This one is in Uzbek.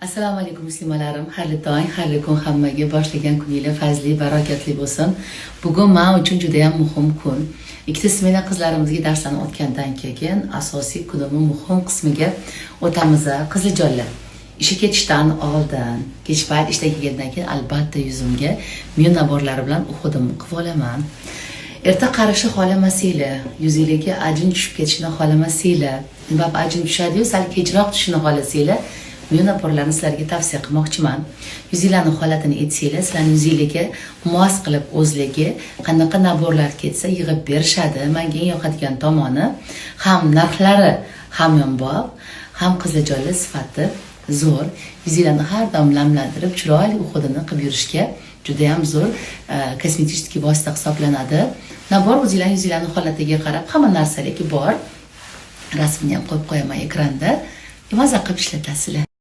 Assalomu alaykum muslimalarim, xayrli tong, xayrli kun hammaga, boshlagan kuningiz fazli, barakatli bo'lsin. Bugun men uchun juda ham muhim kun. Ikkita smena qizlarimizga darslarni o'tgandan keyin asosiy kunimning muhim qismiga o'tamiz. Qizlijonlar, ishga ketishdan oldin, kech payt ishdan kelgandan keyin albatta yuzimga men naborlari bilan uxudim qilib olaman. Erta qarishni xohlamasanglar, yuzingizga ajin tushib ketishini xohlamasanglar, nima ajin tushadi-yu, sal kechroq tushishini xohlasanglar, men naborlarni sizlarga tavsiya qilmoqchiman. Yuzinglarning holatini aytsanglar, sizlarning yuzingizga mos qilib o'zligi qanaqa naborlar ketsa yig'ib berishadi. Menga eng yoqadigan tomoni ham narxlari ham yonboq, ham qizlarjonlar sifati zo'r. Yuzinglarni har doim namlantirib, chiroyli uxudini qilib yurishga juda ham zo'r kosmetik vosita hisoblanadi. Nabor yuzinglarning holatiga qarab hamma narsalarga bor. Rasmini ham qo'yib qo'yaman ekranda. Maza qilib ishlatasizlar.